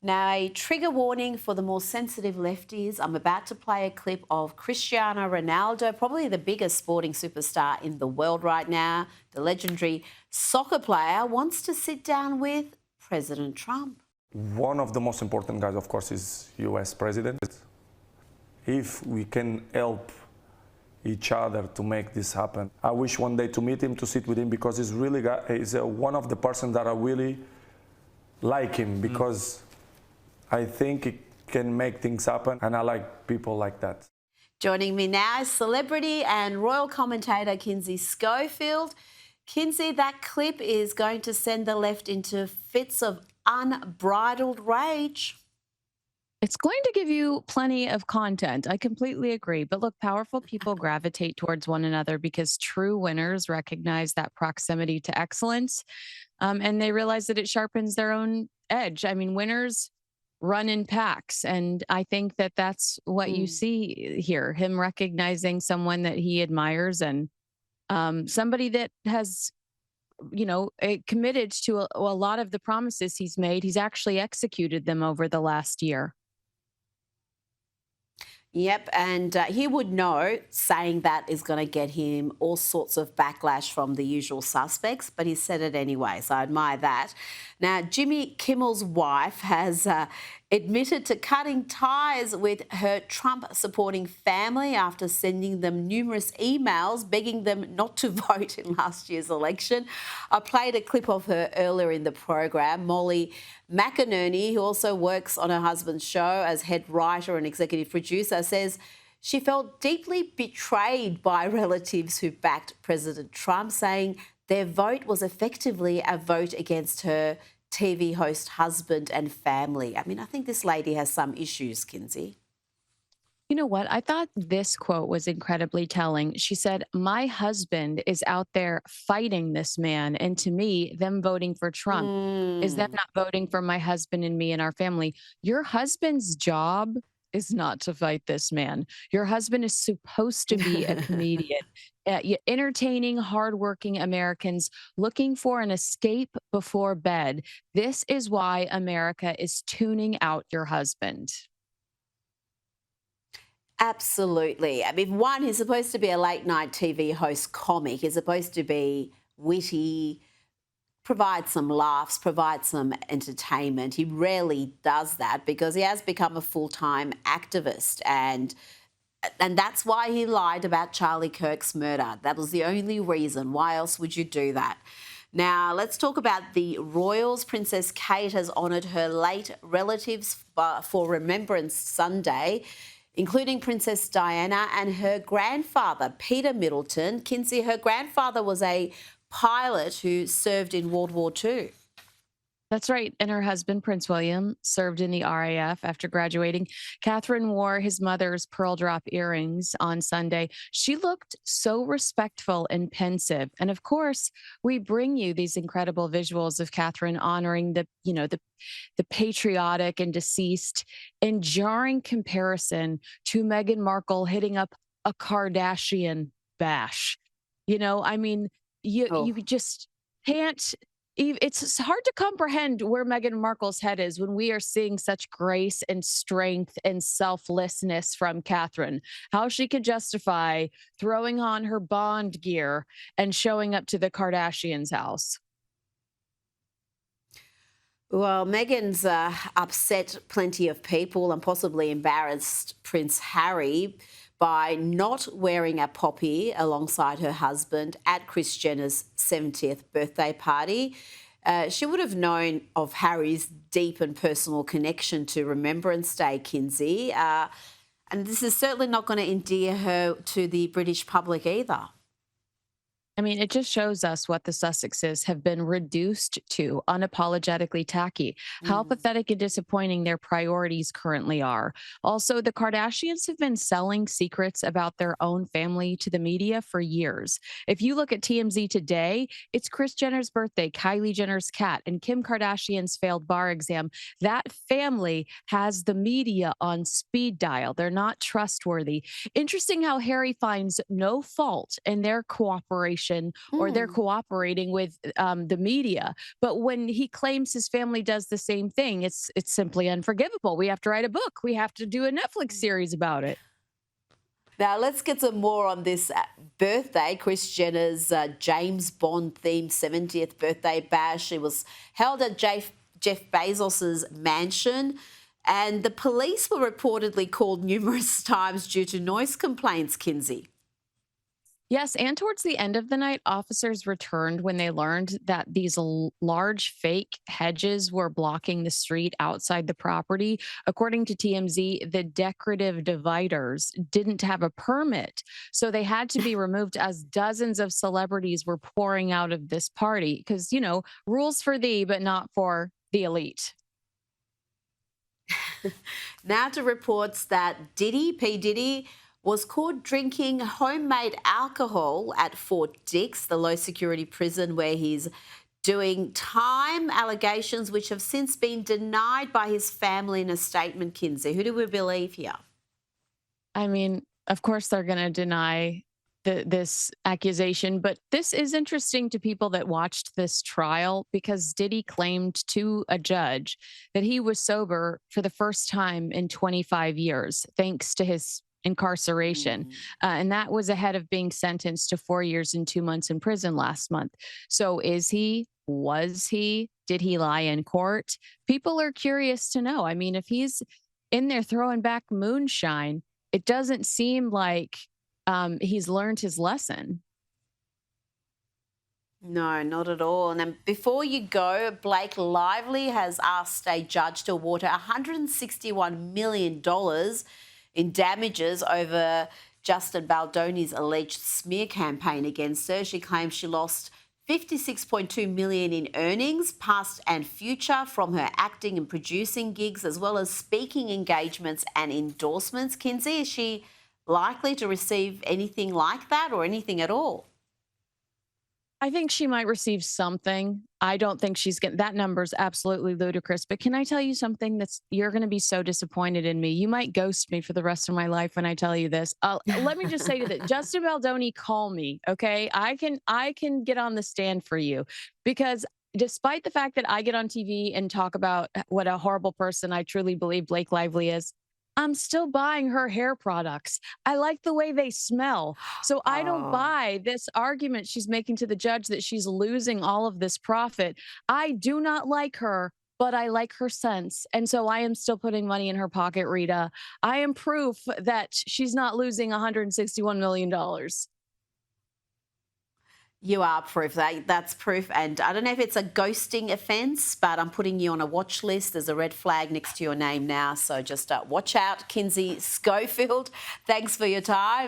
Now, a trigger warning for the more sensitive lefties. I'm about to play a clip of Cristiano Ronaldo, probably the biggest sporting superstar in the world right now. The legendary soccer player wants to sit down with President Trump. One of the most important guys, of course, is US president. If we can help each other to make this happen, I wish one day to meet him, to sit with him, because he's one of the person that I really like him, because I think it can make things happen, and I like people like that. Joining me now is celebrity and royal commentator Kinsey Schofield. Kinsey, that clip is going to send the left into fits of unbridled rage. It's going to give you plenty of content. I completely agree. But look, powerful people gravitate towards one another because true winners recognize that proximity to excellence, and they realize that it sharpens their own edge. I mean, winners run in packs. And I think that that's what you see here, him recognizing someone that he admires and somebody that has committed to a lot of the promises he's made. He's actually executed them over the last year. Yep, and he would know saying that is going to get him all sorts of backlash from the usual suspects, but he said it anyway, so I admire that. Now, Jimmy Kimmel's wife has admitted to cutting ties with her Trump-supporting family after sending them numerous emails begging them not to vote in last year's election. I played a clip of her earlier in the program. Molly McInerney, who also works on her husband's show as head writer and executive producer, says she felt deeply betrayed by relatives who backed President Trump, saying their vote was effectively a vote against her TV host husband and family. I mean, I think this lady has some issues, Kinsey. You know what? I thought this quote was incredibly telling. She said, "My husband is out there fighting this man. And to me, them voting for Trump is them not voting for my husband and me and our family. Your husband's job is not to fight this man. Your husband is supposed to be a comedian, entertaining, hardworking Americans looking for an escape before bed. This is why America is tuning out your husband." Absolutely. I mean, one, he's supposed to be a late night TV host comic. He's supposed to be witty, provide some laughs, provide some entertainment. He rarely does that because he has become a full-time activist, and that's why he lied about Charlie Kirk's murder. That was the only reason. Why else would you do that? Now, let's talk about the royals. Princess Kate has honoured her late relatives for Remembrance Sunday, including Princess Diana and her grandfather, Peter Middleton. Kinsey, her grandfather was a pilot who served in World War II. That's right. And her husband, Prince William, served in the RAF after graduating. Catherine wore his mother's pearl drop earrings on Sunday. She looked so respectful and pensive. And of course, we bring you these incredible visuals of Catherine honoring the patriotic and deceased, in jarring comparison to Meghan Markle hitting up a Kardashian bash. I mean, you just can't. It's hard to comprehend where Meghan Markle's head is when we are seeing such grace and strength and selflessness from Catherine. How she could justify throwing on her Bond gear and showing up to the Kardashians' house. Well, Meghan's upset plenty of people and possibly embarrassed Prince Harry by not wearing a poppy alongside her husband at Kris Jenner's 70th birthday party. She would have known of Harry's deep and personal connection to Remembrance Day, Kinsey, and this is certainly not going to endear her to the British public either. I mean, it just shows us what the Sussexes have been reduced to, unapologetically tacky, how pathetic and disappointing their priorities currently are. Also, the Kardashians have been selling secrets about their own family to the media for years. If you look at TMZ today, it's Kris Jenner's birthday, Kylie Jenner's cat, and Kim Kardashian's failed bar exam. That family has the media on speed dial. They're not trustworthy. Interesting how Harry finds no fault in their cooperation cooperation or they're cooperating with the media. But when he claims his family does the same thing, it's simply unforgivable. We have to write a book. We have to do a Netflix series about it. Now, let's get some more on this birthday. Kris Jenner's James Bond-themed 70th birthday bash. It was held at Jeff Bezos's mansion, and the police were reportedly called numerous times due to noise complaints, Kinsey. Yes, and towards the end of the night, officers returned when they learned that these large fake hedges were blocking the street outside the property. According to TMZ, the decorative dividers didn't have a permit, so they had to be removed as dozens of celebrities were pouring out of this party because, rules for thee, but not for the elite. Now to reports that P. Diddy, was caught drinking homemade alcohol at Fort Dix, the low-security prison where he's doing time. Allegations which have since been denied by his family in a statement, Kinsey. Who do we believe here? I mean, of course they're going to deny this accusation, but this is interesting to people that watched this trial because Diddy claimed to a judge that he was sober for the first time in 25 years, thanks to his incarceration. And that was ahead of being sentenced to 4 years and 2 months in prison last month. So is he? Was he? Did he lie in court? People are curious to know. I mean, if he's in there throwing back moonshine, it doesn't seem like he's learned his lesson. No, not at all. And then before you go, Blake Lively has asked a judge to award her $161 million in damages over Justin Baldoni's alleged smear campaign against her. She claims she lost $56.2 million in earnings, past and future, from her acting and producing gigs, as well as speaking engagements and endorsements. Kinsey, is she likely to receive anything like that or anything at all? I think she might receive something. I don't think she's getting that number's absolutely ludicrous. But can I tell you something you're going to be so disappointed in me? You might ghost me for the rest of my life when I tell you this. Let me just say to that, Justin Baldoni, call me, okay? I can get on the stand for you because despite the fact that I get on TV and talk about what a horrible person I truly believe Blake Lively is, I'm still buying her hair products. I like the way they smell. So I don't buy this argument she's making to the judge that she's losing all of this profit. I do not like her, but I like her sense. And so I am still putting money in her pocket, Rita. I am proof that she's not losing $161 million. You are proof. That's proof. And I don't know if it's a ghosting offence, but I'm putting you on a watch list. There's a red flag next to your name now. So just watch out, Kinsey Schofield. Thanks for your time.